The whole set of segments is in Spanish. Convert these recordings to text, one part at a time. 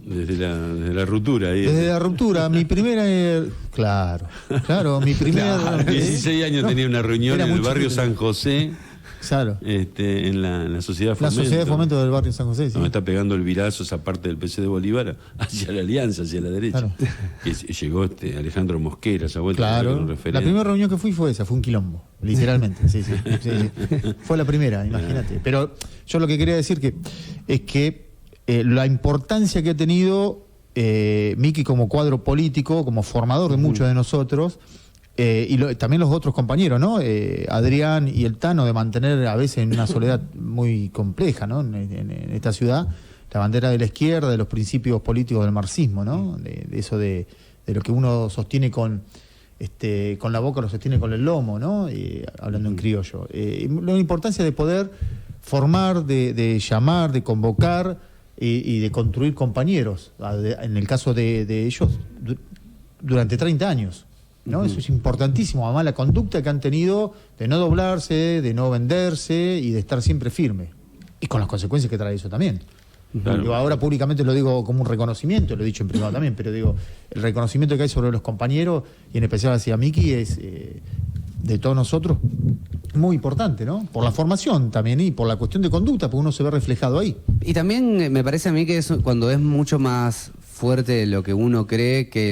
Desde la ruptura. Ahí. Desde la ruptura, mi primera... Claro, mi primera... Claro, 16 años tenía una reunión en el barrio chiquito. San José. Claro. En la Sociedad de Fomento. La Sociedad de Fomento del barrio San José, sí. No, me está pegando el virazo esa parte del PC de Bolívar hacia la Alianza, hacia la derecha. Claro. Y llegó Alejandro Mosquera, esa vuelta. Claro. La primera reunión que fue esa, fue un quilombo, literalmente. Sí. Fue la primera, imagínate. Pero yo lo que quería decir es que la importancia que ha tenido Miki como cuadro político, como formador de muchos de nosotros, y también los otros compañeros, ¿no? Adrián y el Tano, de mantener a veces en una soledad muy compleja, ¿no? En esta ciudad, la bandera de la izquierda, de los principios políticos del marxismo, ¿no? De eso de lo que uno sostiene con la boca, lo sostiene con el lomo, ¿no? Hablando en criollo. La importancia de poder formar, de llamar, de convocar y de construir compañeros, en el caso de ellos, durante 30 años. ¿No? Eso es importantísimo, además la conducta que han tenido de no doblarse, de no venderse y de estar siempre firme. Y con las consecuencias que trae eso también. Claro. Yo ahora públicamente lo digo como un reconocimiento, lo he dicho en privado también, pero digo, el reconocimiento que hay sobre los compañeros, y en especial hacia Miki, es de todos nosotros muy importante, ¿no? Por la formación también y por la cuestión de conducta, porque uno se ve reflejado ahí. Y también me parece a mí que es cuando es mucho más fuerte lo que uno cree que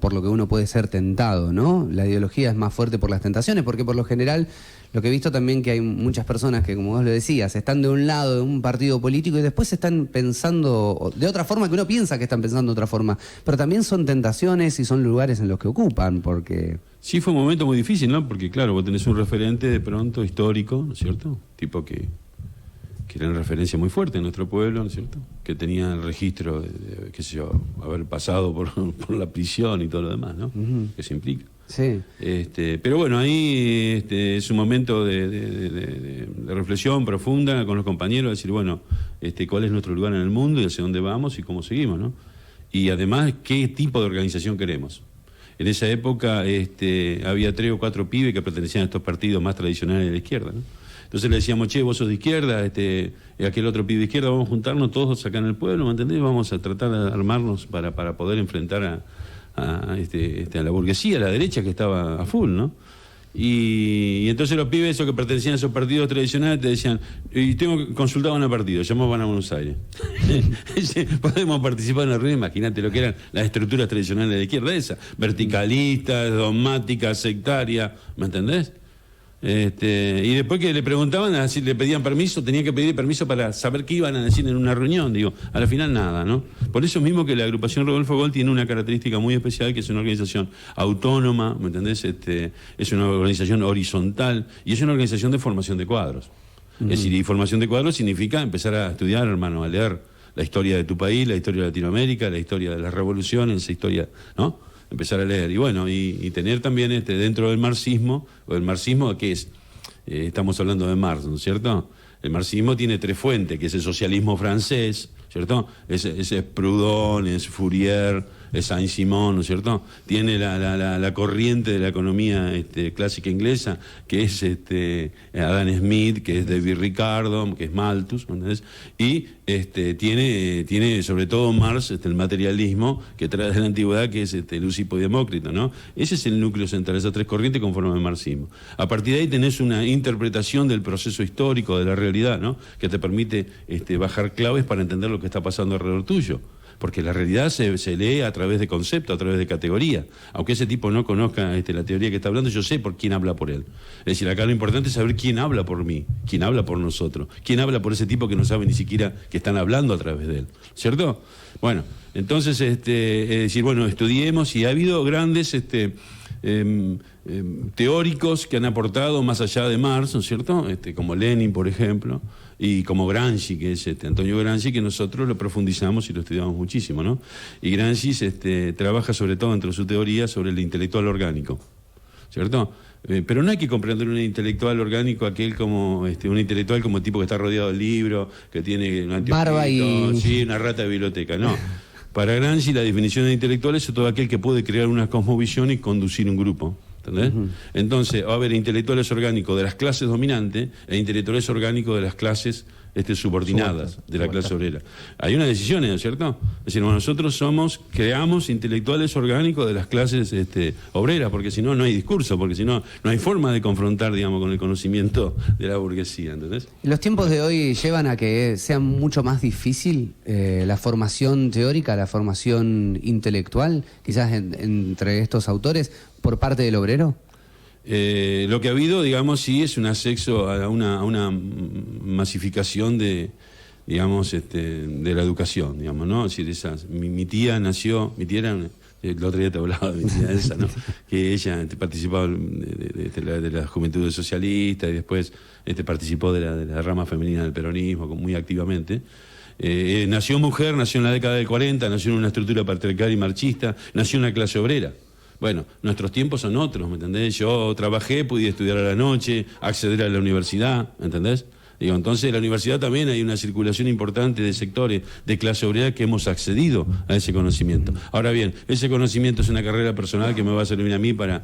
por lo que uno puede ser tentado, ¿no? La ideología es más fuerte por las tentaciones, porque por lo general lo que he visto también que hay muchas personas que, como vos lo decías, están de un lado de un partido político y después están pensando de otra forma, que uno piensa que están pensando de otra forma, pero también son tentaciones y son lugares en los que ocupan, porque... Sí, fue un momento muy difícil, ¿no? Porque claro, vos tenés un referente de pronto histórico, ¿no es cierto? Tipo que era una referencia muy fuerte en nuestro pueblo, ¿no es cierto? Que tenía el registro de qué sé yo, haber pasado por la prisión y todo lo demás, ¿no? Que se implica. Sí. Pero bueno, ahí es un momento de reflexión profunda con los compañeros, decir, bueno, cuál es nuestro lugar en el mundo y hacia dónde vamos y cómo seguimos, ¿no? Y además, qué tipo de organización queremos. En esa época había 3 o 4 pibes que pertenecían a estos partidos más tradicionales de la izquierda, ¿no? Entonces le decíamos, che, vos sos de izquierda, aquel otro pibe de izquierda, vamos a juntarnos todos acá en el pueblo, ¿me entendés? Vamos a tratar de armarnos para poder enfrentar a la burguesía, a la derecha que estaba a full, ¿no? Y entonces los pibes esos que pertenecían a esos partidos tradicionales te decían, y tengo que consultar a un partido, llamaban a Buenos Aires. Podemos participar en la reunión, imagínate lo que eran las estructuras tradicionales de la izquierda esa, verticalistas, dogmáticas, sectarias, ¿me entendés? Y después que le preguntaban, así le pedían permiso, tenía que pedir permiso para saber qué iban a decir en una reunión. Digo, a la final nada, ¿no? Por eso mismo que la agrupación Rodolfo Gol tiene una característica muy especial, que es una organización autónoma, ¿me entendés? Es una organización horizontal y es una organización de formación de cuadros. Es decir, y formación de cuadros significa empezar a estudiar, hermano, a leer la historia de tu país, la historia de Latinoamérica, la historia de las revoluciones, esa historia, ¿no? Empezar a leer, y bueno, y tener también dentro del marxismo, o el marxismo, que es, estamos hablando de Marx, ¿no es cierto? El marxismo tiene 3 fuentes, que es el socialismo francés, ¿cierto? Ese es Proudhon, es Fourier, es Saint-Simon, ¿no es cierto? Tiene la corriente de la economía clásica inglesa, que es Adam Smith, que es David Ricardo, que es Malthus, ¿entendés? Y tiene sobre todo Marx el materialismo que trae de la antigüedad, que es Leucipo y Demócrito, ¿no? Ese es el núcleo central, esas 3 corrientes conforman el marxismo. A partir de ahí tenés una interpretación del proceso histórico, de la realidad, ¿no? Que te permite bajar claves para entender lo que está pasando alrededor tuyo. Porque la realidad se lee a través de conceptos, a través de categoría. Aunque ese tipo no conozca la teoría que está hablando, yo sé por quién habla por él. Es decir, acá lo importante es saber quién habla por mí, quién habla por nosotros, quién habla por ese tipo que no sabe ni siquiera que están hablando a través de él. ¿Cierto? Bueno, entonces, es decir, bueno, estudiemos, y ha habido grandes teóricos que han aportado más allá de Marx, ¿no es cierto? Como Lenin, por ejemplo, y como Gramsci, que es Antonio Gramsci, que nosotros lo profundizamos y lo estudiamos muchísimo, ¿no? Y Gramsci trabaja sobre todo entre su teoría sobre el intelectual orgánico, ¿cierto? Pero no hay que comprender un intelectual orgánico aquel como un intelectual como el tipo que está rodeado del libro, que tiene un anteojito, sí, una rata de biblioteca, no. Para Gramsci la definición de intelectual es todo aquel que puede crear una cosmovisión y conducir un grupo. ¿entendés? Entonces, va a haber intelectuales orgánicos de las clases dominantes e intelectuales orgánicos de las clases subordinadas de la clase obrera. Hay una decisión, ¿no es cierto? Es decir, bueno, nosotros creamos intelectuales orgánicos de las clases obreras, porque si no, no hay discurso, porque si no, no hay forma de confrontar, digamos, con el conocimiento de la burguesía, ¿entendés? Los tiempos de hoy llevan a que sea mucho más difícil la formación teórica, la formación intelectual, quizás entre estos autores, por parte del obrero. Lo que ha habido, digamos, sí es un acceso a una masificación de la educación, digamos, ¿no? Es decir, mi tía era el otro día te hablaba de mi tía esa, ¿no? Que ella participaba de las juventudes socialistas y después participó de la rama femenina del peronismo muy activamente. Nació mujer, nació en la década del 40, nació en una estructura patriarcal y marxista, nació en una clase obrera. Bueno, nuestros tiempos son otros, ¿me entendés? Yo trabajé, pude estudiar a la noche, acceder a la universidad, ¿me entendés? Digo, entonces en la universidad también hay una circulación importante de sectores de clase obrera que hemos accedido a ese conocimiento. Ahora bien, ese conocimiento es una carrera personal que me va a servir a mí para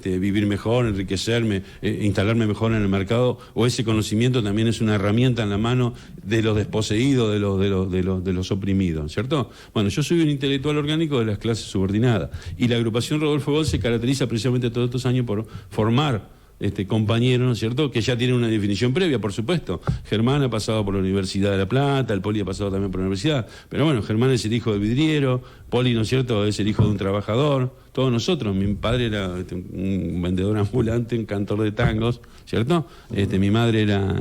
vivir mejor, enriquecerme, instalarme mejor en el mercado, o ese conocimiento también es una herramienta en la mano de los desposeídos, de los oprimidos, ¿cierto? Bueno, yo soy un intelectual orgánico de las clases subordinadas y la agrupación Rodolfo Boll se caracteriza precisamente todos estos años por formar compañero, ¿no es cierto?, que ya tiene una definición previa, por supuesto. Germán ha pasado por la Universidad de La Plata, el Poli ha pasado también por la universidad, pero bueno, Germán es el hijo del vidriero, Poli, ¿no es cierto?, es el hijo de un trabajador, todos nosotros. Mi padre era un vendedor ambulante, un cantor de tangos, ¿cierto? Mi madre era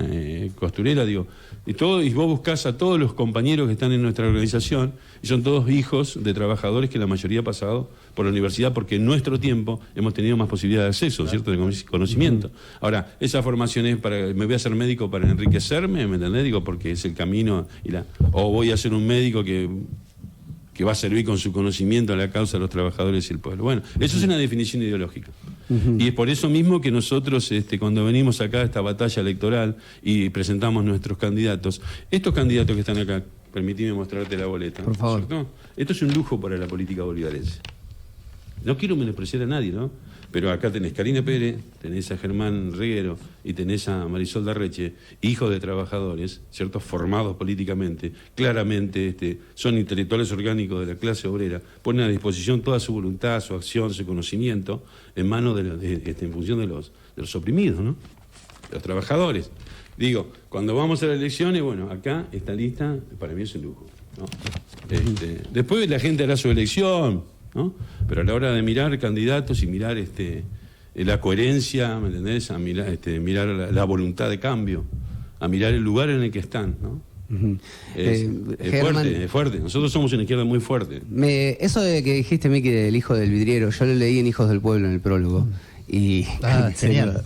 costurera, digo. Y vos buscás a todos los compañeros que están en nuestra organización, y son todos hijos de trabajadores que la mayoría ha pasado por la universidad, porque en nuestro tiempo hemos tenido más posibilidad de acceso, ¿cierto?, de conocimiento. Ahora, esa formación es me voy a hacer médico para enriquecerme, ¿me entendés? Digo, porque es el camino, o voy a ser un médico que va a servir con su conocimiento a la causa de los trabajadores y el pueblo. Bueno, eso es una definición ideológica. Y es por eso mismo que nosotros, cuando venimos acá a esta batalla electoral y presentamos nuestros candidatos, estos candidatos que están acá, permitime mostrarte la boleta. Por favor. ¿Cierto? Esto es un lujo para la política bolivarense. No quiero menospreciar a nadie, ¿no? Pero acá tenés Karina Pérez, tenés a Germán Reguero y tenés a Marisol Darreche, hijos de trabajadores, ¿cierto?, formados políticamente, claramente son intelectuales orgánicos de la clase obrera, ponen a disposición toda su voluntad, su acción, su conocimiento en manos en función de los oprimidos, ¿no?, de los trabajadores. Digo, cuando vamos a las elecciones, bueno, acá esta lista para mí es un lujo, ¿no? Después la gente hará su elección, ¿no? Pero a la hora de mirar candidatos y mirar la coherencia, ¿me entendés?, a mirar la voluntad de cambio, a mirar el lugar en el que están, ¿no? Es fuerte. Nosotros somos una izquierda muy fuerte. Eso de que dijiste, Miki, del hijo del vidriero, yo lo leí en Hijos del Pueblo, en el prólogo. Y genial.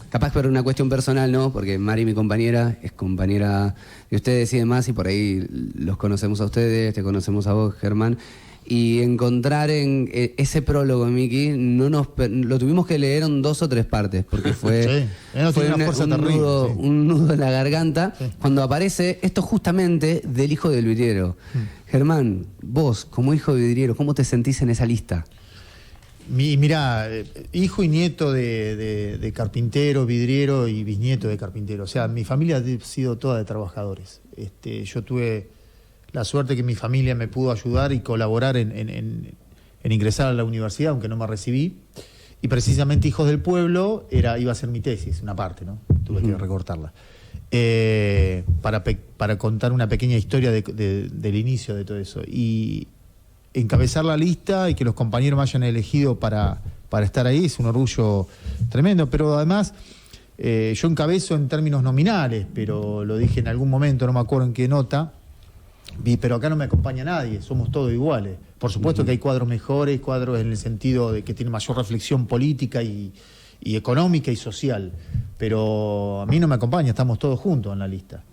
Capaz por una cuestión personal, ¿no? Porque Mari, mi compañera, es compañera de ustedes y demás, y por ahí los conocemos a ustedes, te conocemos a vos, Germán. Y encontrar en ese prólogo, Miki, lo tuvimos que leer en 2 o 3 partes, porque fue un nudo en la garganta, sí, cuando aparece esto justamente del hijo del vidriero. Germán, vos, como hijo de vidriero, ¿cómo te sentís en esa lista? Mirá, hijo y nieto de carpintero, vidriero y bisnieto de carpintero. O sea, mi familia ha sido toda de trabajadores. Yo tuve la suerte que mi familia me pudo ayudar y colaborar en ingresar a la universidad, aunque no me recibí. Y precisamente Hijos del Pueblo iba a ser mi tesis, una parte, ¿no? Tuve que recortarla. Para contar una pequeña historia del inicio de todo eso. Y encabezar la lista y que los compañeros me hayan elegido para estar ahí es un orgullo tremendo. Pero además, yo encabezo en términos nominales, pero lo dije en algún momento, no me acuerdo en qué nota. Pero acá no me acompaña nadie, somos todos iguales. Por supuesto que hay cuadros mejores, cuadros en el sentido de que tienen mayor reflexión política y económica y social, pero a mí no me acompaña, estamos todos juntos en la lista.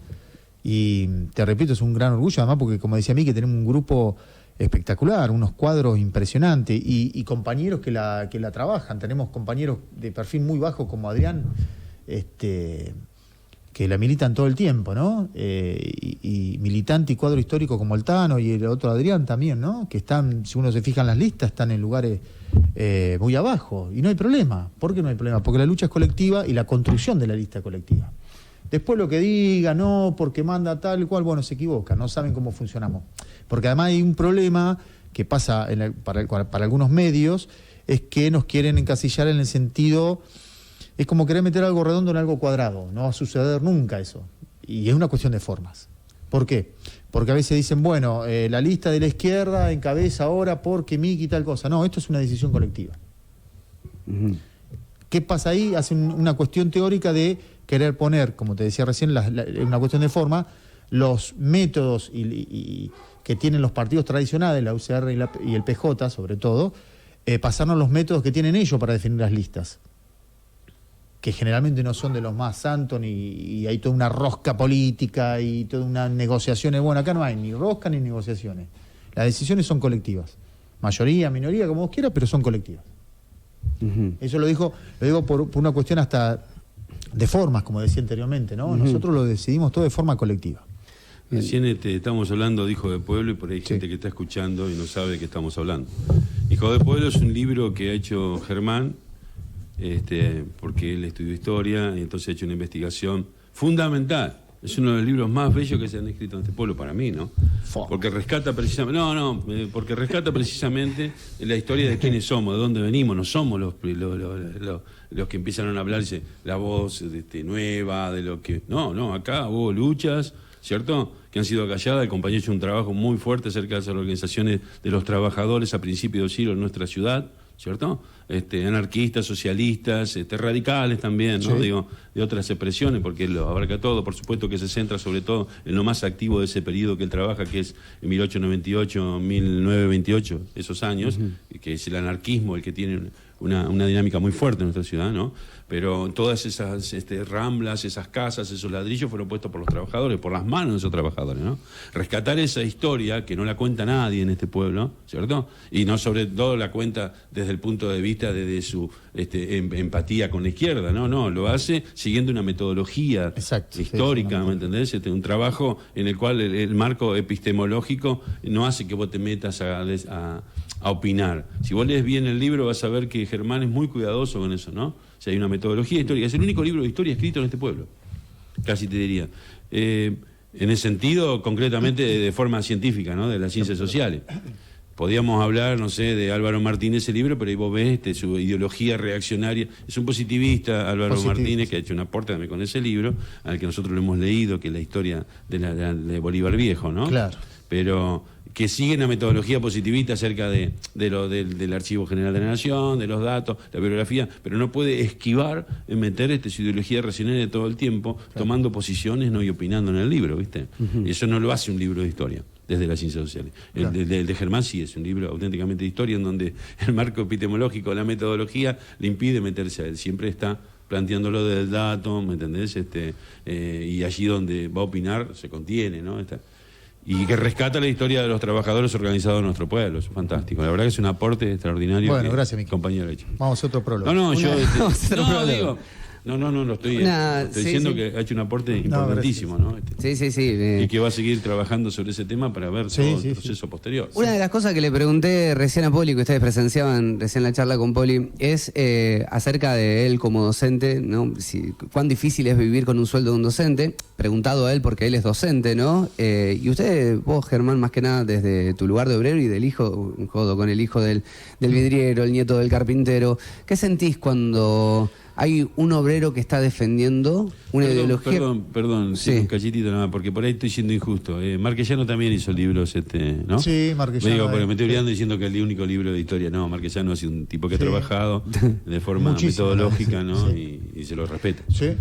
Y te repito, es un gran orgullo, además porque, como decía a mí, que tenemos un grupo espectacular, unos cuadros impresionantes y compañeros que la trabajan. Tenemos compañeros de perfil muy bajo como Adrián, que la militan todo el tiempo, ¿no? Y militante y cuadro histórico como el Tano y el otro Adrián también, ¿no? Que están, si uno se fija en las listas, están en lugares muy abajo. Y no hay problema. ¿Por qué no hay problema? Porque la lucha es colectiva y la construcción de la lista es colectiva. Después lo que diga, no, porque manda tal cual, bueno, se equivoca, no saben cómo funcionamos. Porque además hay un problema que pasa para algunos medios, es que nos quieren encasillar en el sentido, es como querer meter algo redondo en algo cuadrado, no va a suceder nunca eso. Y es una cuestión de formas. ¿Por qué? Porque a veces dicen, bueno, la lista de la izquierda encabeza ahora porque Miki y tal cosa. No, esto es una decisión colectiva. Ujú. ¿Qué pasa ahí? Hacen una cuestión teórica de querer poner, como te decía recién, una cuestión de forma, los métodos que tienen los partidos tradicionales, la UCR y el PJ sobre todo, pasarnos los métodos que tienen ellos para definir las listas, que generalmente no son de los más santos, y hay toda una rosca política y toda una negociaciones. Bueno, acá no hay ni rosca ni negociaciones. Las decisiones son colectivas. Mayoría, minoría, como vos quieras, pero son colectivas. Ujú. Eso lo digo por una cuestión hasta de formas, como decía anteriormente, ¿no? Nosotros lo decidimos todo de forma colectiva. Recién estamos hablando de Hijo de Pueblo y por ahí hay gente que está escuchando y no sabe de qué estamos hablando. Hijo de Pueblo es un libro que ha hecho Germán, porque él estudió historia y entonces ha hecho una investigación fundamental. Es uno de los libros más bellos que se han escrito en este pueblo para mí, ¿no? Porque rescata precisamente, porque rescata precisamente la historia de quiénes somos, de dónde venimos. No somos los que empiezan a hablar, dice, la voz nueva, de lo que... No, acá hubo luchas, ¿cierto?, que han sido calladas. El compañero ha hecho un trabajo muy fuerte acerca de las organizaciones de los trabajadores a principios del siglo en nuestra ciudad, ¿cierto? Anarquistas, socialistas, radicales también, ¿no? Sí. Digo, de otras expresiones, porque él lo abarca todo. Por supuesto que se centra sobre todo en lo más activo de ese periodo que él trabaja, que es 1898, 1928, esos años, que es el anarquismo el que tiene una dinámica muy fuerte en nuestra ciudad, ¿no? Pero todas esas ramblas, esas casas, esos ladrillos fueron puestos por los trabajadores, por las manos de esos trabajadores, ¿no? Rescatar esa historia que no la cuenta nadie en este pueblo, ¿cierto? Y no sobre todo la cuenta desde el punto de vista de su empatía con la izquierda, no, lo hace siguiendo una metodología histórica, ¿me entendés? Un trabajo en el cual el marco epistemológico no hace que vos te metas a opinar. Si vos lees bien el libro vas a ver que Germán es muy cuidadoso con eso, ¿no? O sea, hay una metodología histórica. Es el único libro de historia escrito en este pueblo, casi te diría. En ese sentido, concretamente de forma científica, ¿no? De las ciencias sociales. Podíamos hablar, no sé, de Álvaro Martínez ese libro, pero ahí vos ves su ideología reaccionaria. Es un positivista, Álvaro Martínez, que ha hecho un aporte también con ese libro, al que nosotros lo hemos leído, que es la historia de Bolívar Viejo, ¿no? Claro. Pero que sigue una metodología positivista acerca del Archivo General de la Nación, de los datos, la bibliografía, pero no puede esquivar en meter su ideología reaccionaria todo el tiempo, tomando posiciones, ¿no?, y opinando en el libro, ¿viste? Eso no lo hace un libro de historia desde las ciencias sociales. Claro. El de Germán sí es un libro auténticamente de historia, en donde el marco epistemológico, la metodología, le impide meterse a él. Siempre está planteándolo del dato, ¿me entendés? Y allí donde va a opinar se contiene, ¿no? Y que rescata la historia de los trabajadores organizados en nuestro pueblo. Es fantástico. La verdad que es un aporte extraordinario. Bueno, gracias, Miki. Compañero ha hecho. Vamos a otro prólogo. No, yo... prólogo. digo... No, lo estoy diciendo que ha hecho un aporte importantísimo, ¿no? Sí. Y que va a seguir trabajando sobre ese tema para ver todo el proceso posterior. Una de las cosas que le pregunté recién a Poli, que ustedes presenciaban recién la charla con Poli, es acerca de él como docente, ¿no? Cuán difícil es vivir con un sueldo de un docente. Preguntado a él porque él es docente, ¿no? Y vos, Germán, más que nada desde tu lugar de obrero y del hijo, jodo con el hijo del vidriero, el nieto del carpintero, ¿qué sentís cuando hay un obrero que está defendiendo una ideología? Perdón, un cachitito nada más, porque por ahí estoy siendo injusto. Marquesano también hizo libros, ¿no? Sí, Marquesano. Me estoy olvidando diciendo que el único libro de historia, no, Marquesano ha sido un tipo que ha trabajado de forma metodológica, ¿no? Y se lo respeta. Sí.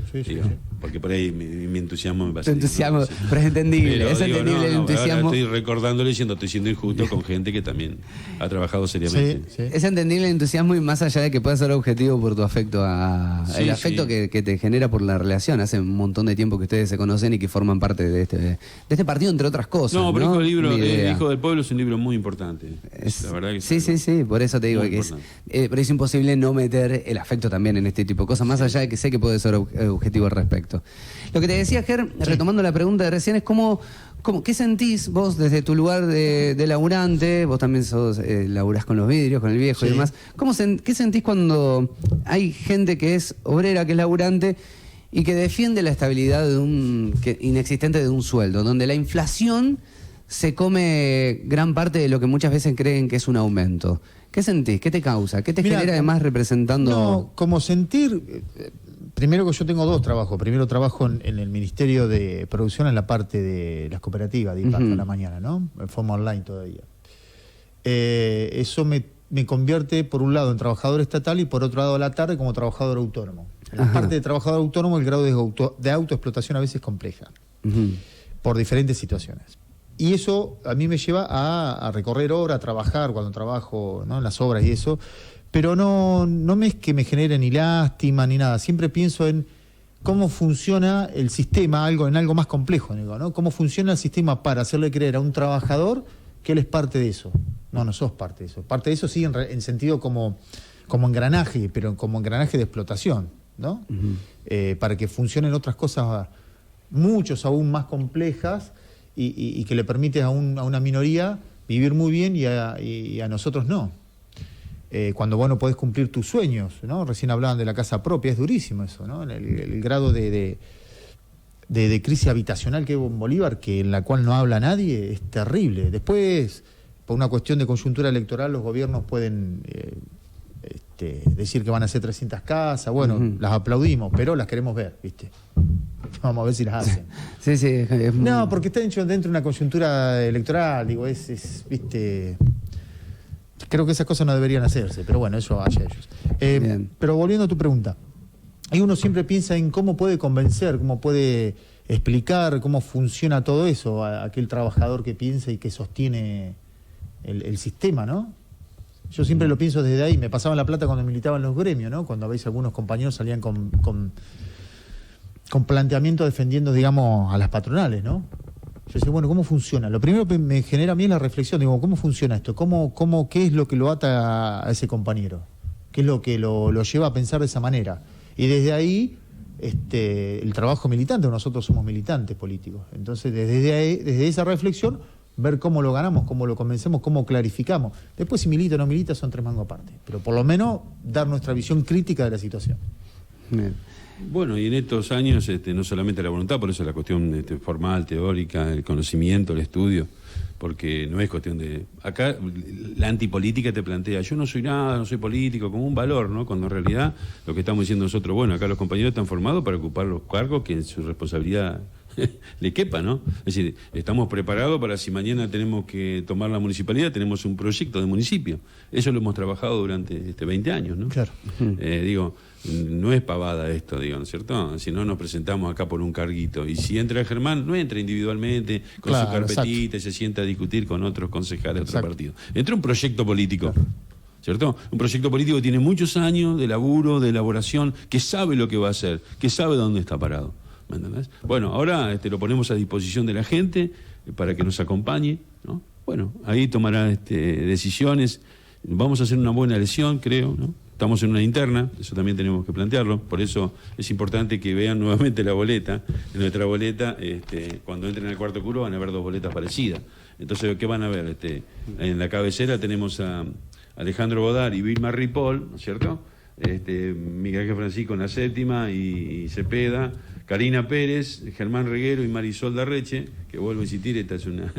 Porque por ahí mi entusiasmo me pasa. Tu entusiasmo, pero es entendible, entendible el entusiasmo. Ahora estoy recordándole diciendo, estoy siendo injusto con gente que también ha trabajado seriamente. Es entendible el entusiasmo y más allá de que pueda ser objetivo por tu afecto a el afecto que te genera por la relación. Hace un montón de tiempo que ustedes se conocen y que forman parte de este partido, entre otras cosas. No, pero ¿no? el libro El Hijo del Pueblo es un libro muy importante. La verdad que sí, por eso te digo que pero es imposible no meter el afecto también en este tipo de cosas, más allá de que sé que puede ser objetivo al respecto. Lo que te decía, Ger, retomando la pregunta de recién, es ¿qué sentís vos desde tu lugar de laburante? Vos también laburás con los vidrios, con el viejo y demás. ¿Qué sentís cuando hay gente que es obrera, que es laburante y que defiende la estabilidad inexistente de un sueldo, donde la inflación se come gran parte de lo que muchas veces creen que es un aumento? ¿Qué sentís? ¿Qué te causa? ¿Qué te genera además representando...? No, como sentir... Primero que yo tengo dos trabajos. Primero trabajo en el Ministerio de Producción en la parte de las cooperativas de impacto a la mañana, ¿no? En forma online todavía. Eso me convierte, por un lado, en trabajador estatal y por otro lado, a la tarde, como trabajador autónomo. En la parte de trabajador autónomo, el grado de autoexplotación a veces es compleja, por diferentes situaciones. Y eso a mí me lleva a recorrer horas, a trabajar cuando trabajo, ¿no? En las obras y eso. Pero no es que me genere ni lástima ni nada. Siempre pienso en cómo funciona el sistema, en algo más complejo, ¿no? Cómo funciona el sistema para hacerle creer a un trabajador que él es parte de eso. No sos parte de eso. Parte de eso sí en sentido como engranaje, pero como engranaje de explotación, ¿no? Para que funcionen otras cosas muchos aún más complejas y que le permite a una minoría vivir muy bien y a nosotros no. Cuando vos no podés cumplir tus sueños, ¿no? Recién hablaban de la casa propia, es durísimo eso, ¿no? El grado de crisis habitacional que hubo en Bolívar, en la cual no habla nadie, es terrible. Después, por una cuestión de coyuntura electoral, los gobiernos pueden decir que van a hacer 300 casas, bueno, las aplaudimos, pero las queremos ver, ¿viste? Vamos a ver si las hacen. Sí. No, porque está hecho dentro de una coyuntura electoral, digo, ¿viste? Creo que esas cosas no deberían hacerse, pero bueno, eso hacia ellos. Pero volviendo a tu pregunta, uno siempre piensa en cómo puede convencer, cómo puede explicar cómo funciona todo eso a aquel trabajador que piensa y que sostiene el sistema, ¿no? Yo siempre lo pienso desde ahí. Me pasaban la plata cuando militaba en los gremios, ¿no? Cuando a veces algunos compañeros salían con planteamientos defendiendo, digamos, a las patronales, ¿no? Yo decía, bueno, ¿cómo funciona? Lo primero que me genera a mí es la reflexión, digo, ¿cómo funciona esto? ¿Qué es lo que lo ata a ese compañero? ¿Qué es lo que lo lleva a pensar de esa manera? Y desde ahí, el trabajo militante, nosotros somos militantes políticos. Entonces, desde esa reflexión, ver cómo lo ganamos, cómo lo convencemos, cómo clarificamos. Después, si milita o no milita, son tres mangos aparte. Pero por lo menos, dar nuestra visión crítica de la situación. Bien. Bueno, y en estos años no solamente la voluntad, por eso la cuestión formal, teórica, el conocimiento, el estudio, porque no es cuestión de... Acá la antipolítica te plantea, yo no soy nada, no soy político, como un valor, ¿no? Cuando en realidad lo que estamos diciendo nosotros, bueno, acá los compañeros están formados para ocupar los cargos que en su responsabilidad le quepa, ¿no? Es decir, estamos preparados para si mañana tenemos que tomar la municipalidad, tenemos un proyecto de municipio. Eso lo hemos trabajado durante 20 años, ¿no? Claro. Digo, no es pavada esto, digo, ¿no es cierto? Si no nos presentamos acá por un carguito. Y si entra Germán, no entra individualmente con su carpetita y se sienta a discutir con otros concejales de otro partido. Entra un proyecto político. ¿Cierto? Un proyecto político que tiene muchos años de laburo, de elaboración, que sabe lo que va a hacer, que sabe dónde está parado. ¿Me entendés? Bueno, ahora lo ponemos a disposición de la gente para que nos acompañe, ¿no? Bueno, ahí tomará decisiones. Vamos a hacer una buena elección, creo, ¿no? Estamos en una interna, eso también tenemos que plantearlo, por eso es importante que vean nuevamente la boleta. En nuestra boleta, cuando entren al cuarto curso van a ver dos boletas parecidas. Entonces, ¿qué van a ver? En la cabecera tenemos a Alejandro Bodar y Vilma Ripoll, ¿no es cierto? Miguel Ángel Francisco en la séptima y Cepeda, Karina Pérez, Germán Reguero y Marisol Darreche, que vuelvo a insistir, esta es una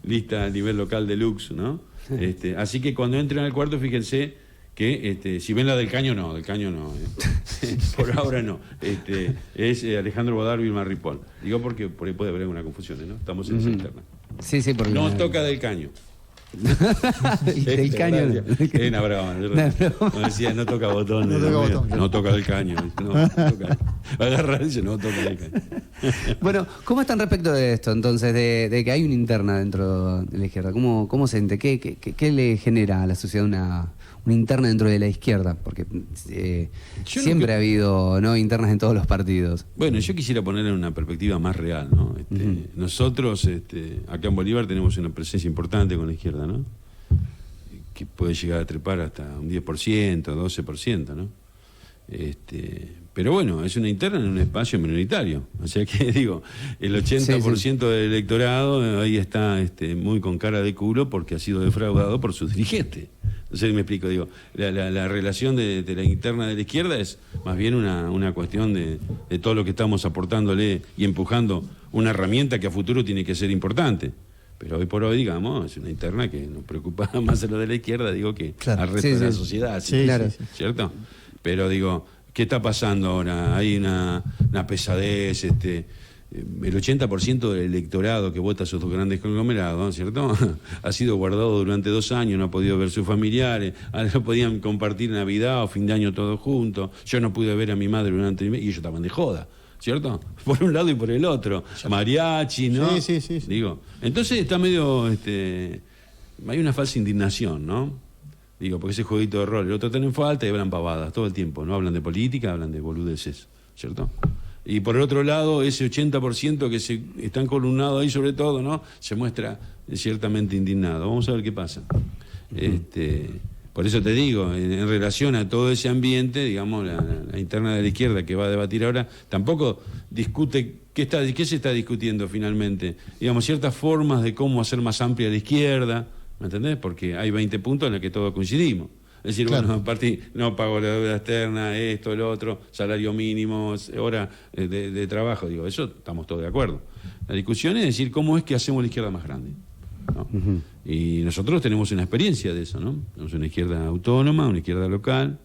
lista a nivel local deluxe, ¿no? Así que cuando entren al cuarto, fíjense que si ven la del Caño no, por ahora no. Es Alejandro Bodar, Vilma Ripoll. Digo porque por ahí puede haber alguna confusión, ¿no? Estamos en esa interna. Sí, porque no toca del Caño. del Caño. Es una broma. No decía, no toca botón. No toca del Caño. No toca. Agarra y dice, no toca del Caño. Bueno, ¿cómo están respecto de esto, entonces, de que hay una interna dentro de la izquierda? ¿Cómo siente? ¿Qué le genera a la sociedad una interna dentro de la izquierda, porque siempre ha habido, ¿no?, internas en todos los partidos. Bueno, yo quisiera poner en una perspectiva más real, ¿no? Nosotros, acá en Bolívar tenemos una presencia importante con la izquierda, ¿no? Que puede llegar a trepar hasta un 10%, 12%, ¿no? Pero bueno, es una interna en un espacio minoritario. O sea que, digo, el 80% del electorado ahí está muy con cara de culo porque ha sido defraudado por sus dirigentes. No sé si me explico, digo, la relación de la interna de la izquierda es más bien una cuestión de todo lo que estamos aportándole y empujando una herramienta que a futuro tiene que ser importante. Pero hoy por hoy, digamos, es una interna que nos preocupa más a lo de la izquierda, digo, que al resto de la sociedad. Claro. ¿Cierto? Pero digo, ¿qué está pasando ahora? Hay una pesadez, el 80% del electorado que vota a esos dos grandes conglomerados, ¿cierto? Ha sido guardado durante 2 años, no ha podido ver sus familiares, no podían compartir Navidad o fin de año todos juntos. Yo no pude ver a mi madre durante y ellos estaban de joda, ¿cierto? Por un lado y por el otro. Mariachi, ¿no? Sí. Digo, entonces está medio, hay una falsa indignación, ¿no? Digo, porque ese jueguito de rol, el otro tienen falta y hablan pavadas todo el tiempo, no hablan de política, hablan de boludeces, ¿cierto? Y por el otro lado, ese 80% que se están columnados ahí sobre todo, ¿no? Se muestra ciertamente indignado. Vamos a ver qué pasa. Por eso te digo, en relación a todo ese ambiente, digamos, la interna de la izquierda que va a debatir ahora, tampoco discute qué se está discutiendo finalmente. Digamos, ciertas formas de cómo hacer más amplia la izquierda, ¿me entendés? Porque hay 20 puntos en los que todos coincidimos. Es decir, claro, bueno, no pago la deuda externa, esto, lo otro, salario mínimo, hora de trabajo, digo, eso estamos todos de acuerdo. La discusión es decir, ¿cómo es que hacemos la izquierda más grande? ¿No? Y nosotros tenemos una experiencia de eso, ¿no? Tenemos una izquierda autónoma, una izquierda local,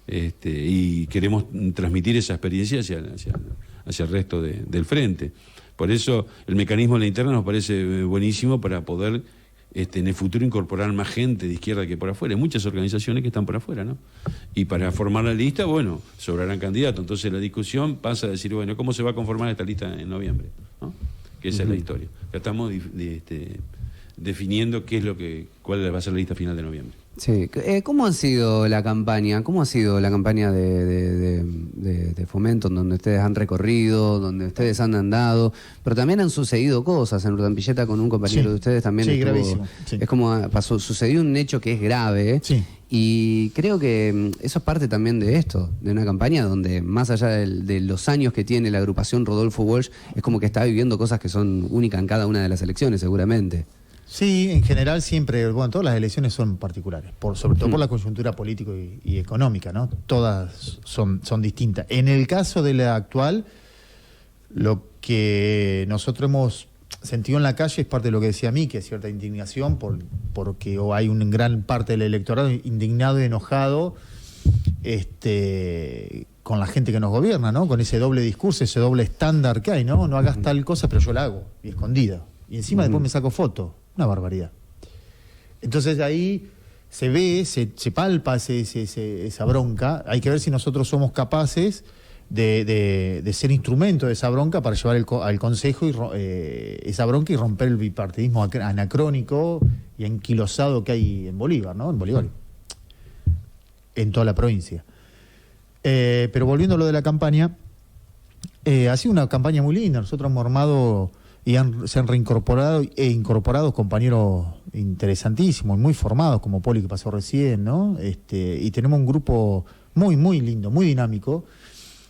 y queremos transmitir esa experiencia hacia el resto del frente. Por eso el mecanismo de la interna nos parece buenísimo para poder en el futuro incorporar más gente de izquierda que por afuera. Hay muchas organizaciones que están por afuera, ¿no? Y para formar la lista, bueno, sobrarán candidatos. Entonces la discusión pasa a decir, bueno, ¿cómo se va a conformar esta lista en noviembre? ¿No? Que esa es la historia. Ya estamos definiendo cuál va a ser la lista final de noviembre. Sí. ¿Cómo ha sido la campaña? ¿Cómo ha sido la campaña de Fomento, donde ustedes han recorrido, donde ustedes han andado? Pero también han sucedido cosas en Urdampilleta con un compañero de ustedes también. Sí, gravísimo. Sí. Es como sucedió un hecho que es grave. Sí. Y creo que eso es parte también de esto, de una campaña donde más allá de los años que tiene la agrupación Rodolfo Walsh, es como que está viviendo cosas que son únicas en cada una de las elecciones, seguramente. Sí, en general siempre, bueno, todas las elecciones son particulares, sobre todo por la coyuntura política y económica, ¿no? Todas son distintas. En el caso de la actual, lo que nosotros hemos sentido en la calle es parte de lo que decía Miki, es cierta indignación porque hay una gran parte del electorado indignado y enojado con la gente que nos gobierna, ¿no? Con ese doble discurso, ese doble estándar que hay, ¿no? No hagas tal cosa, pero yo la hago, y escondida. Y encima después me saco foto. Una barbaridad. Entonces ahí se ve, se palpa esa bronca. Hay que ver si nosotros somos capaces de ser instrumento de esa bronca para llevar al Consejo esa bronca y romper el bipartidismo anacrónico y anquilosado que hay en Bolívar, ¿no? En Bolívar. En toda la provincia. Pero volviendo a lo de la campaña, ha sido una campaña muy linda. Nosotros hemos armado y se han reincorporado incorporado compañeros interesantísimos, muy formados, como Poli que pasó recién, ¿no? Y tenemos un grupo muy, muy lindo, muy dinámico,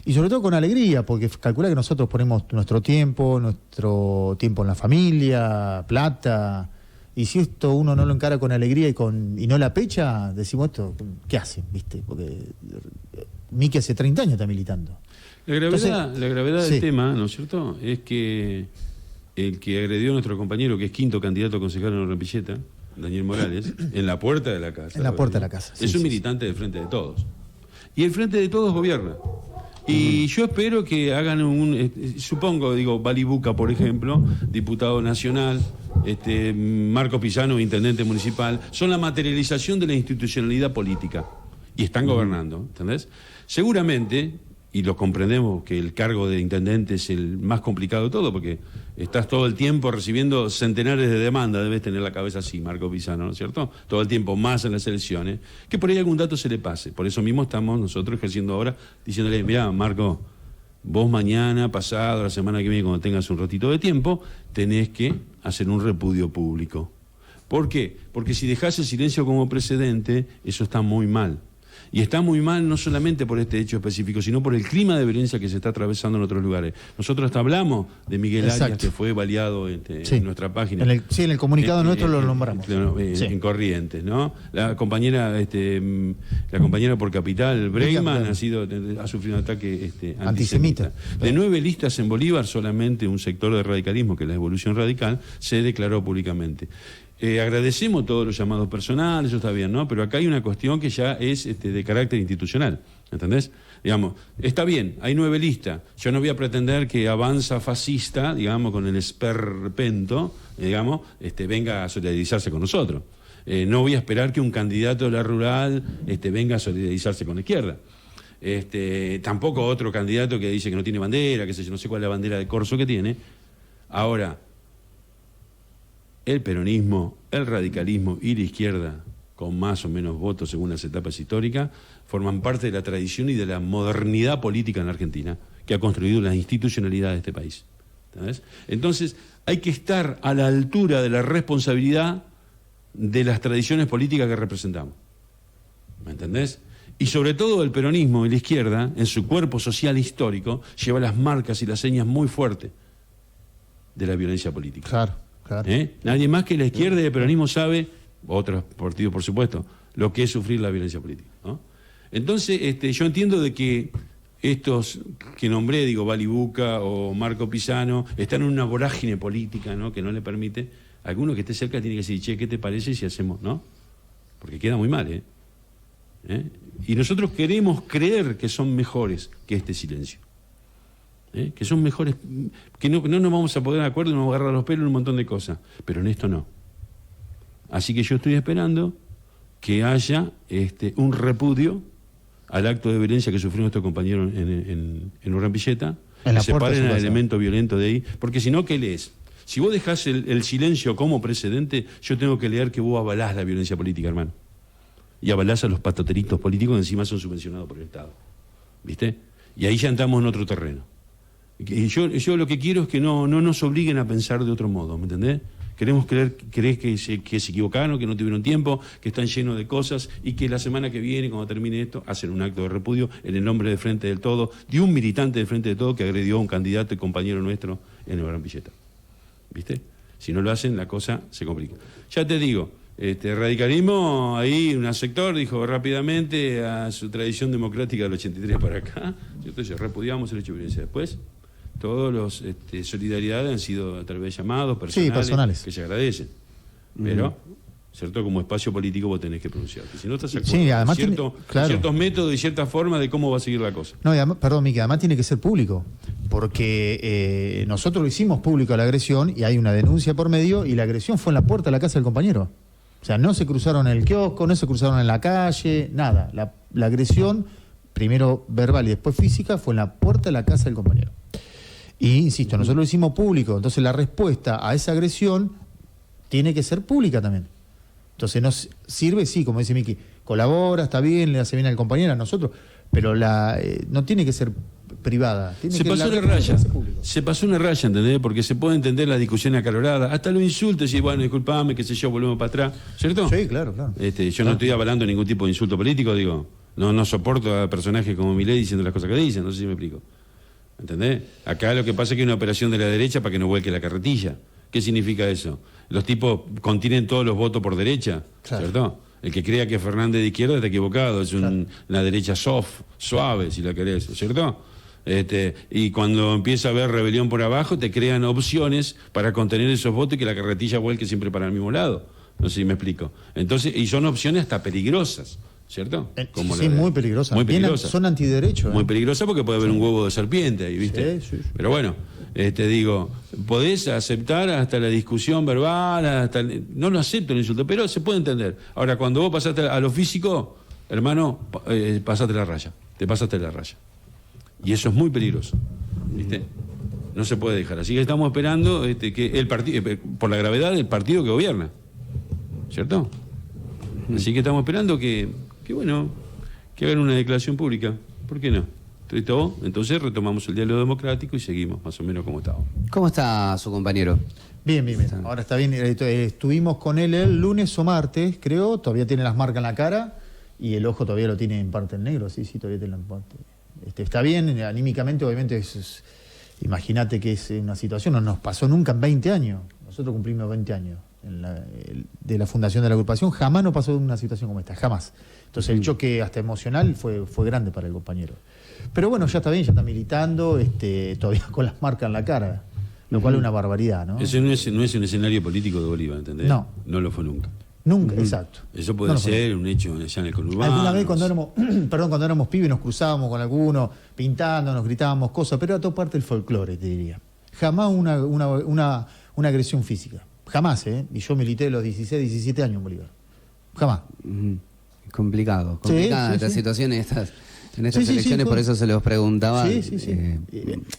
y sobre todo con alegría, porque calcula que nosotros ponemos nuestro tiempo en la familia, plata, y si esto uno no lo encara con alegría y no la pecha, decimos esto, ¿qué hacen? ¿Viste? Porque Miki hace 30 años está militando. La gravedad del tema, ¿no es cierto?, es que el que agredió a nuestro compañero, que es quinto candidato a concejal en Urdampilleta, Daniel Morales, en la puerta de la casa. En la puerta de la casa. Es un militante del Frente de Todos. Y el Frente de Todos gobierna. Y yo espero que hagan supongo, Balibuca, por ejemplo, diputado nacional, Marco Pisano, intendente municipal, son la materialización de la institucionalidad política. Y están gobernando, ¿entendés? Seguramente y lo comprendemos que el cargo de intendente es el más complicado de todo, porque estás todo el tiempo recibiendo centenares de demandas, debes tener la cabeza así, Marco Pisano, ¿no es cierto? Todo el tiempo, más en las elecciones, que por ahí algún dato se le pase. Por eso mismo estamos nosotros ejerciendo ahora, diciéndole, mirá, Marco, vos mañana, pasado, la semana que viene, cuando tengas un ratito de tiempo, tenés que hacer un repudio público. ¿Por qué? Porque si dejás el silencio como precedente, eso está muy mal. Y está muy mal no solamente por este hecho específico, sino por el clima de violencia que se está atravesando en otros lugares. Nosotros hasta hablamos de Miguel Arias, que fue baleado en nuestra página. En el comunicado nuestro lo nombramos. En Corrientes, ¿no? La compañera por Capital, Bregman, ha sufrido un ataque antisemita. De 9 listas en Bolívar, solamente un sector de radicalismo, que es la Evolución Radical, se declaró públicamente. Agradecemos todos los llamados personales, eso está bien, ¿no? Pero acá hay una cuestión que ya es de carácter institucional, ¿entendés? Digamos, está bien, hay 9 listas. Yo no voy a pretender que Avanza Fascista, digamos, con el esperpento, digamos, venga a solidarizarse con nosotros. No voy a esperar que un candidato de la rural venga a solidarizarse con la izquierda. Tampoco otro candidato que dice que no tiene bandera, que sé yo, no sé cuál es la bandera de corso que tiene. Ahora, el peronismo, el radicalismo y la izquierda, con más o menos votos según las etapas históricas, forman parte de la tradición y de la modernidad política en la Argentina, que ha construido la institucionalidad de este país. ¿Entendés? Entonces, hay que estar a la altura de la responsabilidad de las tradiciones políticas que representamos. ¿Me entendés? Y sobre todo el peronismo y la izquierda, en su cuerpo social histórico, lleva las marcas y las señas muy fuertes de la violencia política. Claro. Nadie más que la izquierda y el peronismo sabe, otros partidos por supuesto, lo que es sufrir la violencia política, ¿no? Entonces, yo entiendo de que estos que nombré, digo, Balibuca o Marco Pisano, están en una vorágine política, ¿no?, que no le permite. Alguno que esté cerca tiene que decir, che, ¿qué te parece si hacemos, no? Porque queda muy mal, Y nosotros queremos creer que son mejores que este silencio. Que son mejores, que no nos vamos a poner de acuerdo, nos vamos a agarrar los pelos en un montón de cosas, pero en esto no. Así que yo estoy esperando que haya un repudio al acto de violencia que sufrió nuestro compañero en Urrampilleta, que separen al elemento violento de ahí, porque si no, ¿qué lees? Si vos dejás el silencio como precedente, yo tengo que leer que vos avalás la violencia política, hermano, y avalás a los patateritos políticos que encima son subvencionados por el Estado, ¿viste? Y ahí ya entramos en otro terreno. Y yo lo que quiero es que no nos obliguen a pensar de otro modo, ¿me entendés? Queremos creer que se equivocaron, que no tuvieron tiempo, que están llenos de cosas y que la semana que viene, cuando termine esto, hacen un acto de repudio en el nombre de Frente del Todo, de un militante de Frente del Todo que agredió a un candidato y compañero nuestro en el Urrampilleta. ¿Viste? Si no lo hacen, la cosa se complica. Ya te digo, radicalismo, ahí un sector dijo rápidamente a su tradición democrática del 83 para acá, entonces repudiamos el hecho de violencia. Después, todos los solidaridades han sido a través de llamados personales, que se agradecen. Pero, ¿cierto? Como espacio político vos tenés que pronunciarte. Si no estás de acuerdo, además ciertos métodos y cierta forma de cómo va a seguir la cosa. No, perdón, Miki, además tiene que ser público, porque nosotros lo hicimos público a la agresión y hay una denuncia por medio y la agresión fue en la puerta de la casa del compañero. O sea, no se cruzaron en el kiosco, no se cruzaron en la calle, nada. La agresión, primero verbal y después física, fue en la puerta de la casa del compañero. Y, insisto, nosotros lo hicimos público, entonces la respuesta a esa agresión tiene que ser pública también. Entonces nos sirve, sí, como dice Miki, colabora, está bien, le hace bien al compañero, a nosotros, pero no tiene que ser privada. Se pasó una raya, ¿entendés? Porque se puede entender la discusión acalorada, hasta los insultos, y bueno, disculpame, qué sé yo, volvemos para atrás, ¿cierto? Sí, claro. Yo no estoy avalando ningún tipo de insulto político, digo, no soporto a personajes como Milei diciendo las cosas que dicen, no sé si me explico. ¿Entendés? Acá lo que pasa es que hay una operación de la derecha para que no vuelque la carretilla. ¿Qué significa eso? Los tipos contienen todos los votos por derecha, claro. ¿Cierto? El que crea que Fernández de izquierda está equivocado, es una derecha suave, si la querés, ¿cierto? Y cuando empieza a haber rebelión por abajo, te crean opciones para contener esos votos y que la carretilla vuelque siempre para el mismo lado. No sé si me explico. Entonces, y son opciones hasta peligrosas, ¿cierto? Como muy peligrosas. Muy peligrosas. Son antiderechos. Muy peligrosas porque puede haber un huevo de serpiente ahí, ¿viste? Sí. Pero bueno, digo, podés aceptar hasta la discusión verbal, no lo acepto el insulto, pero se puede entender. Ahora, cuando vos pasaste a lo físico, hermano, pasaste la raya. Te pasaste la raya. Y eso es muy peligroso, ¿viste? No se puede dejar. Así que estamos esperando que el partido, por la gravedad del partido que gobierna, ¿cierto? Así que estamos esperando que hagan una declaración pública. ¿Por qué no? Entonces retomamos el diálogo democrático y seguimos más o menos como estábamos. ¿Cómo está su compañero? Bien. Ahora está bien. Estuvimos con él el lunes o martes, creo. Todavía tiene las marcas en la cara y el ojo todavía lo tiene en parte en negro. Sí, todavía tiene la parte. Está bien, anímicamente, obviamente. Imagínate que es una situación, no nos pasó nunca en 20 años. Nosotros cumplimos 20 años de la fundación de la agrupación. Jamás nos pasó una situación como esta, jamás. Entonces el choque hasta emocional fue grande para el compañero. Pero bueno, ya está bien, ya está militando, todavía con las marcas en la cara, lo cual es una barbaridad, ¿no? Ese no es un escenario político de Bolívar, ¿entendés? No. No lo fue nunca. Nunca, exacto. Eso puede ser un hecho allá en el conurbano. Alguna vez cuando éramos pibes nos cruzábamos con alguno, pintando, nos gritábamos cosas, pero era todo parte del folclore, te diría. Jamás una agresión física. Jamás, ¿eh? Y yo milité a los 16, 17 años en Bolívar. Jamás. Complicada esta situación en estas elecciones, por eso se los preguntaba.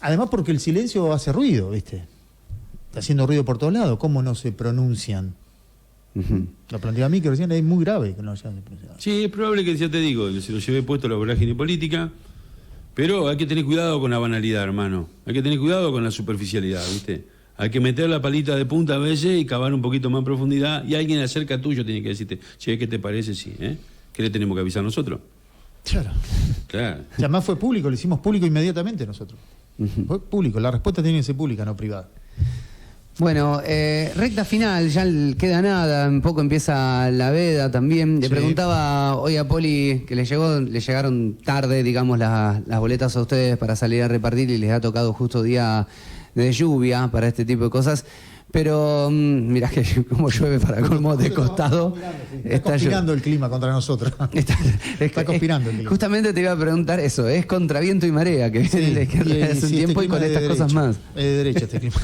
Además porque el silencio hace ruido, ¿viste? Está haciendo ruido por todos lados. ¿Cómo no se pronuncian? Lo planteaba a mí que recién es muy grave que no se pronunciado. Sí, es probable que, ya te digo, se lo lleve puesto la vorágine política, pero hay que tener cuidado con la banalidad, hermano. Hay que tener cuidado con la superficialidad, ¿viste? Hay que meter la palita de punta a veces y cavar un poquito más en profundidad, y alguien acerca tuyo tiene que decirte, che, ¿qué te parece? Sí, ¿qué le tenemos que avisar nosotros? Claro. Y además fue público, lo hicimos público inmediatamente nosotros. Fue público, la respuesta tiene que ser pública, no privada. Bueno, recta final, ya queda nada, un poco empieza la veda también. Le preguntaba hoy a Poli que le llegaron tarde, digamos, las boletas a ustedes para salir a repartir y les ha tocado justo día de lluvia para este tipo de cosas. Pero mirá que como llueve para colmo de costado. Está conspirando el clima contra nosotros. Está conspirando el clima. Justamente te iba a preguntar eso, es contra viento y marea que viene la izquierda hace un tiempo y con estas cosas más. Es de derecha este clima.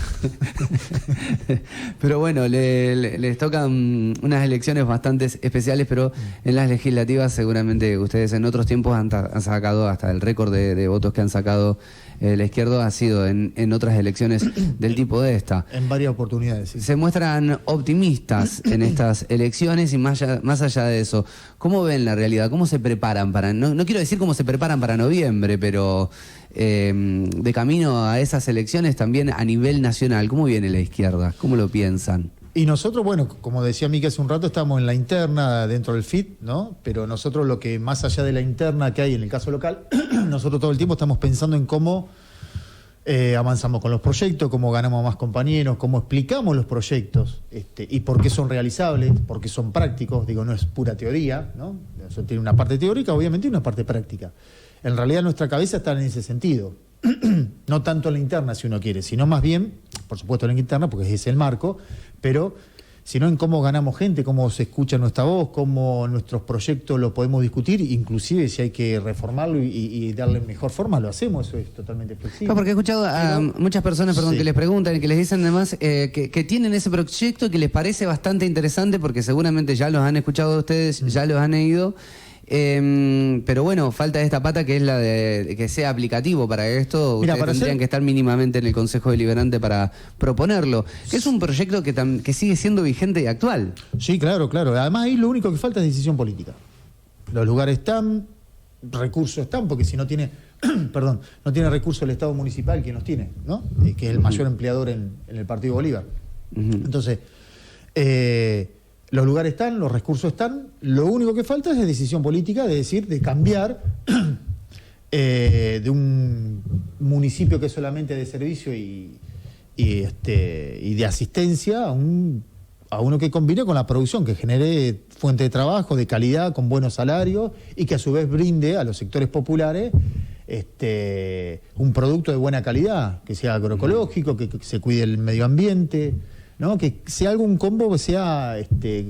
Pero bueno, les tocan unas elecciones bastante especiales, pero en las legislativas seguramente ustedes en otros tiempos han sacado hasta el récord de votos que han sacado la izquierda ha sido en otras elecciones del tipo de esta. En varias oportunidades, sí. Se muestran optimistas en estas elecciones y más allá de eso, ¿cómo ven la realidad? ¿Cómo se preparan para, no quiero decir cómo se preparan para noviembre, pero de camino a esas elecciones también a nivel nacional, ¿cómo viene la izquierda? ¿Cómo lo piensan? Y nosotros, bueno, como decía Miki hace un rato, estamos en la interna dentro del FIT, ¿no? Pero nosotros lo que más allá de la interna que hay en el caso local, nosotros todo el tiempo estamos pensando en cómo avanzamos con los proyectos, cómo ganamos más compañeros, cómo explicamos los proyectos y por qué son realizables, por qué son prácticos. Digo, no es pura teoría, ¿no? Eso tiene una parte teórica, obviamente, y una parte práctica. En realidad nuestra cabeza está en ese sentido. No tanto en la interna, si uno quiere, sino más bien, por supuesto en la interna, porque ese es el marco, pero sino en cómo ganamos gente, cómo se escucha nuestra voz, cómo nuestros proyectos lo podemos discutir, inclusive si hay que reformarlo y darle mejor forma, lo hacemos, eso es totalmente flexible. No, porque he escuchado a muchas personas, que les preguntan y que les dicen además que tienen ese proyecto que les parece bastante interesante, porque seguramente ya los han escuchado ustedes, ya los han leído. Pero bueno, falta esta pata que es la de que sea aplicativo para esto. Ustedes tendrían que estar mínimamente en el Consejo Deliberante para proponerlo. Que es un proyecto que sigue siendo vigente y actual. Sí, claro. Además ahí lo único que falta es decisión política. Los lugares están, recursos están, porque si no tiene, no tiene recursos el Estado municipal, quien los tiene, ¿no? Que es el mayor empleador en el Partido Bolívar. Entonces, los lugares están, los recursos están, lo único que falta es decisión política, de cambiar de un municipio que es solamente de servicio y de asistencia a uno que combine con la producción, que genere fuente de trabajo de calidad, con buenos salarios y que a su vez brinde a los sectores populares un producto de buena calidad, que sea agroecológico, que se cuide el medio ambiente, ¿no? Que sea algún combo que sea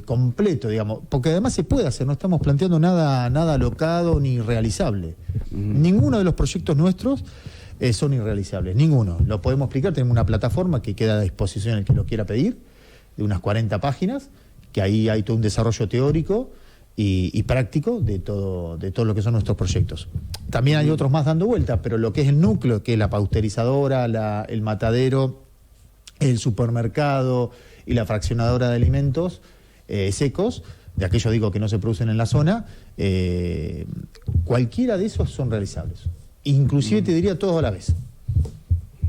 completo, digamos, porque además se puede hacer, no estamos planteando nada alocado ni irrealizable. Ninguno de los proyectos nuestros son irrealizables, ninguno. Lo podemos explicar, tenemos una plataforma que queda a disposición el que lo quiera pedir, de unas 40 páginas, que ahí hay todo un desarrollo teórico, y práctico de todo lo que son nuestros proyectos. También hay otros más dando vueltas, pero lo que es el núcleo, que es la pasteurizadora, el matadero, el supermercado y la fraccionadora de alimentos secos, de aquello digo que no se producen en la zona, cualquiera de esos son realizables. Inclusive te diría todos a la vez.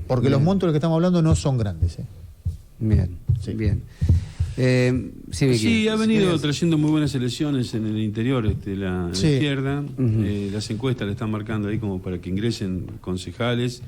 Porque Bien. los montos de los que estamos hablando no son grandes. Bien, Sí. bien. Sí, Miki, Sí, ha venido ¿querés? trayendo muy buenas elecciones en el interior, la Sí. izquierda. Ujú. Las encuestas le están marcando ahí como para que ingresen concejales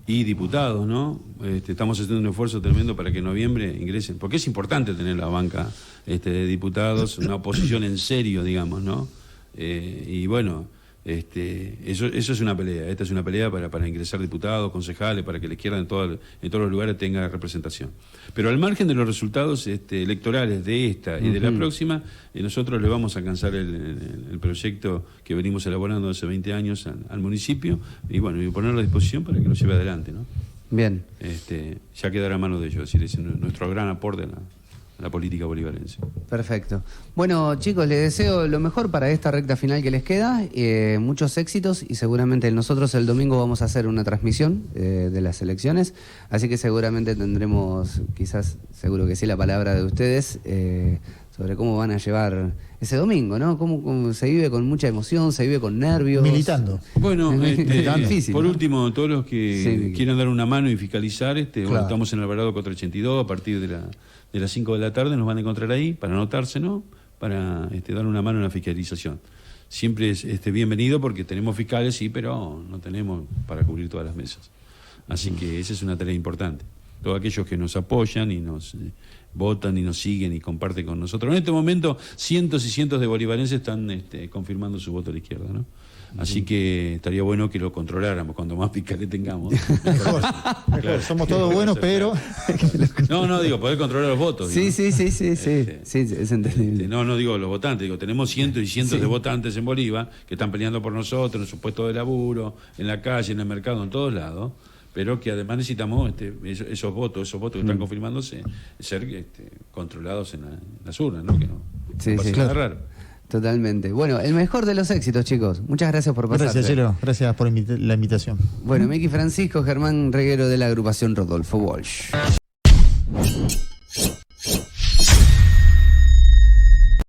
y diputados, ¿no? Estamos haciendo un esfuerzo tremendo para que en noviembre ingresen, porque es importante tener la banca de diputados, una oposición en serio, digamos, ¿no? Y bueno, eso es una pelea. Esta es una pelea para ingresar diputados, concejales, para que la izquierda en todos los lugares tenga representación. Pero al margen de los resultados electorales de esta y de la próxima, nosotros le vamos a alcanzar el proyecto que venimos elaborando hace 20 años al municipio y bueno, y ponerlo a disposición para que lo lleve adelante, ¿no? Bien. Ya quedará a mano de ellos, es decir, es nuestro gran aporte a la política bolivarense. Perfecto. Bueno, chicos, les deseo lo mejor para esta recta final que les queda, muchos éxitos y seguramente nosotros el domingo vamos a hacer una transmisión de las elecciones, así que seguramente tendremos, quizás, seguro que sí, la palabra de ustedes sobre cómo van a llevar ese domingo, ¿no? Cómo se vive con mucha emoción, se vive con nervios. Militando. Bueno, Es difícil, por ¿no? último, todos los que Sí. quieran dar una mano y fiscalizar, bueno, Claro. estamos en Alvarado 482 a partir de las 5 de la tarde, nos van a encontrar ahí para anotarse, ¿no? Para dar una mano en la fiscalización. Siempre es bienvenido porque tenemos fiscales, sí, pero no tenemos para cubrir todas las mesas. Así que esa es una tarea importante. Todos aquellos que nos apoyan y nos votan y nos siguen y comparten con nosotros. En este momento, cientos y cientos de bolivarenses están confirmando su voto a la izquierda, ¿no? Así que estaría bueno que lo controláramos cuando más fiscales tengamos. Mejor. Claro. Somos todos buenos, pero... No, digo, poder controlar los votos. Sí, digo. sí, sí, sí, sí, sí, es entendible. No digo los votantes, digo, tenemos cientos y cientos Sí. de votantes en Bolívar que están peleando por nosotros, en su puesto de laburo, en la calle, en el mercado, en todos lados, pero que además necesitamos esos votos que están confirmándose, ser controlados en las urnas, ¿no? Que no Sí, pase sí. nada Claro. raro. Totalmente. Bueno, el mejor de los éxitos, chicos. Muchas gracias por pasar. Gracias, Chelo. Gracias por la invitación. Bueno, Miki Francisco, Germán Reguero de la agrupación Rodolfo Walsh.